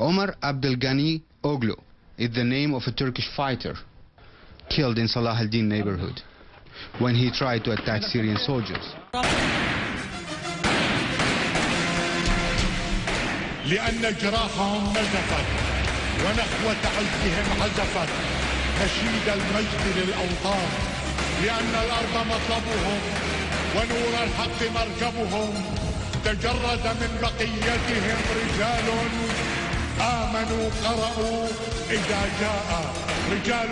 Omar Abdelghani Oglu is the name of a Turkish fighter killed in Salah al-Din neighborhood when he tried to attack Syrian soldiers. لأن جراحهم نزفت ونخوة عزهم عزفت نشيد المجد للأوطان، لأن الأرض مطلبهم ونور الحق مركبهم. تجرد من بقيتهم رجال آمنوا قرأوا إذا جاء، رجال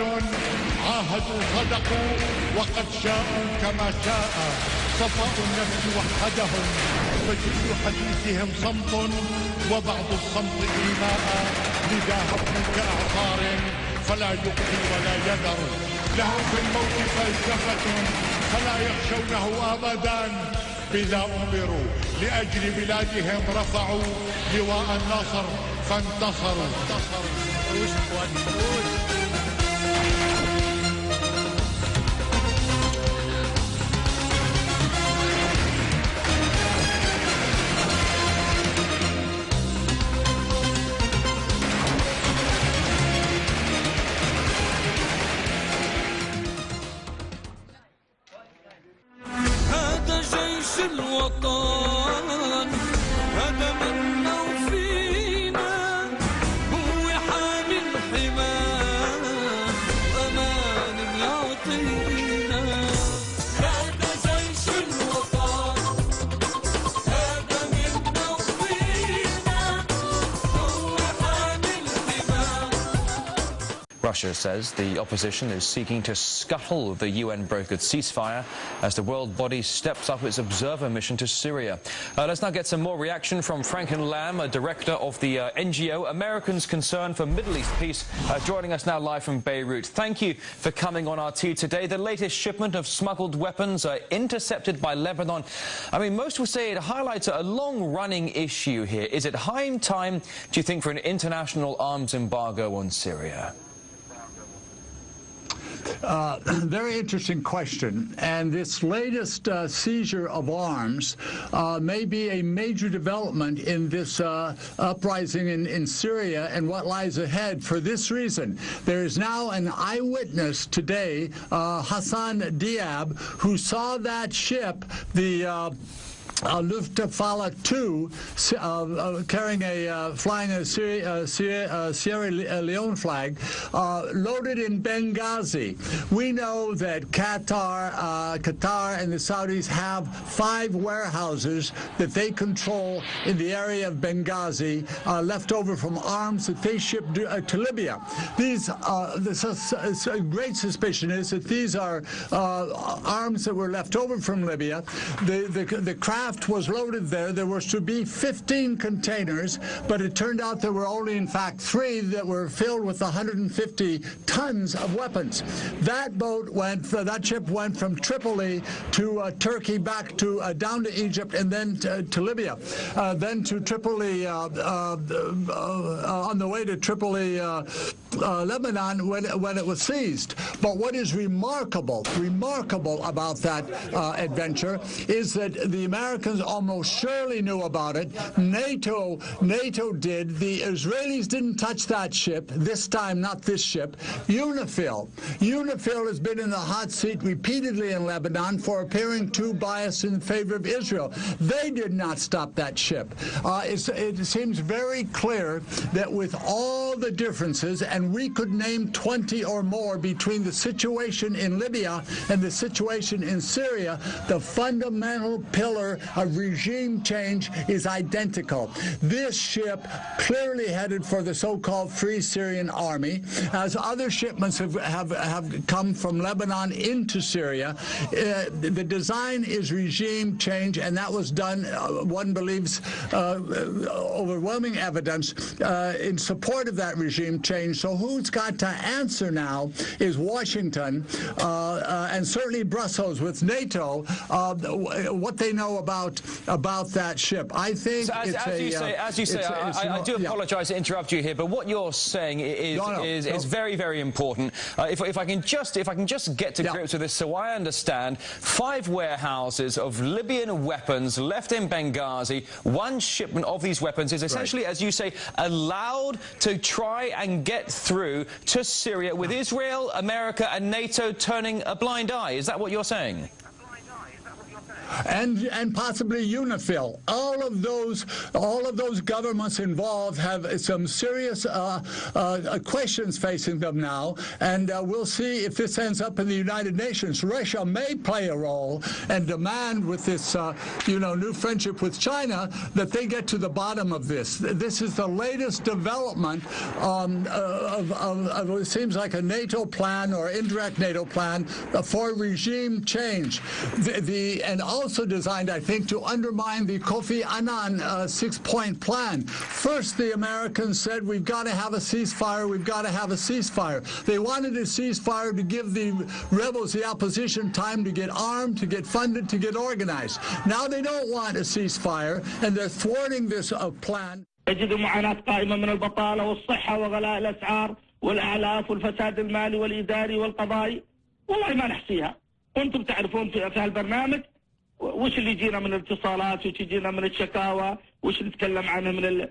عاهدوا صدقوا وقد شاءوا كما شاء. صفاء النفس وحدهم فجل حديثهم صمت وبعض الصمت إيماء. لذا هم كأعصار فلا يبقي ولا يذر، لهم في الموت فلسفة فلا يخشونه أبدا. بذا أمروا لأجل بلادهم رفعوا لواء النصر فانتصروا. الوطن هذا منا وفينا، هو حامي الحماة أمان يعطينا. هذا جيش الوطن هذا منا وفينا، هو حامي الحماة. Russia says the opposition is seeking to scuttle the UN-brokered ceasefire as the world body steps up its observer mission to Syria. Let's now get some more reaction from Franklin Lamb, a director of the NGO Americans Concerned for Middle East Peace, joining us now live from Beirut. Thank you for coming on RT today. The latest shipment of smuggled weapons intercepted by Lebanon. I mean, most will say it highlights a long-running issue here. Is it high time, do you think, for an international arms embargo on Syria? Very interesting question, and this latest seizure of arms may be a major development in this uprising in Syria and what lies ahead. For this reason, there is now an eyewitness today, Hassan Diab, who saw that ship, the Luftwaffe 2, flying a Sierra Leone flag, loaded in Benghazi. We know that Qatar and the Saudis have 5 warehouses that they control in the area of Benghazi, left over from arms that they shipped to Libya. The great suspicion is that these are arms that were left over from Libya. The craft was loaded there. There was to be 15 containers, but it turned out there were only, in fact, 3 that were filled with 150 tons of weapons. That ship went from Tripoli to Turkey, back to down to Egypt, and then to Libya, then to Tripoli, on the way to Tripoli, Lebanon, when it was seized. But what is remarkable about that adventure is that the Americans almost surely knew about it. NATO did. The Israelis didn't touch that ship this time, not this ship. UNIFIL has been in the hot seat repeatedly in Lebanon for appearing too biased in favor of Israel. They did not stop that ship. It seems very clear that with all the differences, and we could name 20 or more between the situation in Libya and the situation in Syria, the fundamental pillar of regime change is identical. This ship clearly headed for the so-called Free Syrian Army, as other shipments have come from Lebanon into Syria. The design is regime change, and that was done, one believes, overwhelming evidence in support of that regime change. So who's got to answer now is Washington and certainly Brussels with NATO, what they know about that ship. I think so as you say, I do apologise to interrupt you here, but what you're saying is very, very important. If I can just get to grips with this, so I understand, 5 warehouses of Libyan weapons left in Benghazi. One shipment of these weapons is essentially, as you say, allowed to try and get through to Syria, with Israel, America and NATO turning a blind eye. Is that what you're saying? And possibly UNIFIL. All of those governments involved have some serious questions facing them now, and we'll see if this ends up in the United Nations. Russia may play a role and demand, with this new friendship with China, that they get to the bottom of this. This is the latest development of it seems like a NATO plan or indirect NATO plan for regime change. And also designed, I think, to undermine the Kofi Annan 6-point plan. First, the Americans said, we've got to have a ceasefire, we've got to have a ceasefire. They wanted a ceasefire to give the rebels, the opposition, time to get armed, to get funded, to get organized. Now they don't want a ceasefire, and they're thwarting this plan. تجد معاناة قائمة من البطالة والصحة وغلاء الأسعار والأعلاف والفساد المالي والإداري والقضائي، والله ما نحصيها. وانتم تعرفون في هالبرنامج وش اللي يجينا من الاتصالات، وش يجينا من الشكاوى، وش نتكلم عنه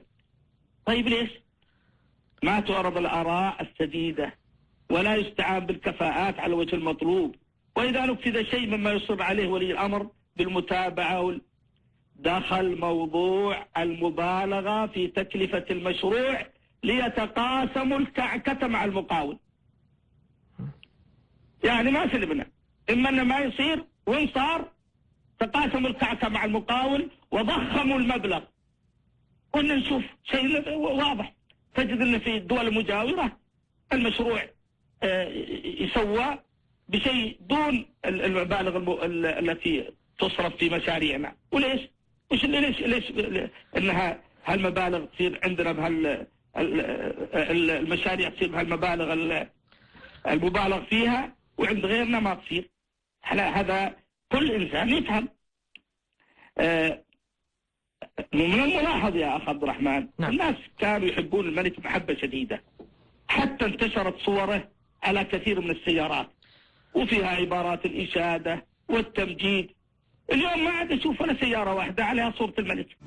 طيب ليش؟ ما تعرض الآراء السديدة ولا يستعان بالكفاءات على وجه المطلوب، وإذا نفذ شيء مما يصر عليه ولي الأمر بالمتابعة دخل موضوع المبالغة في تكلفة المشروع ليتقاسموا الكعكة مع المقاول. يعني ما سلمنا، إما أنه ما يصير، وإن صار تقاسموا الكعكة مع المقاول وضخموا المبلغ. قلنا نشوف شيء واضح، تجد أن في الدول المجاورة المشروع يسوى بشيء دون المبالغ التي تصرف في مشاريعنا. وليش؟ ليش انها هالمبالغ تصير عندنا المشاريع تصير بهالمبالغ المبالغ فيها، وعند غيرنا ما تصير؟ هذا كل انسان يفهم. من الملاحظ يا اخ عبد الرحمن، الناس كانوا يحبون الملك محبة شديدة، حتى انتشرت صوره على كثير من السيارات وفيها عبارات الإشادة والتمجيد. اليوم ما عاد اشوف ولا سيارة واحدة عليها صورة الملك.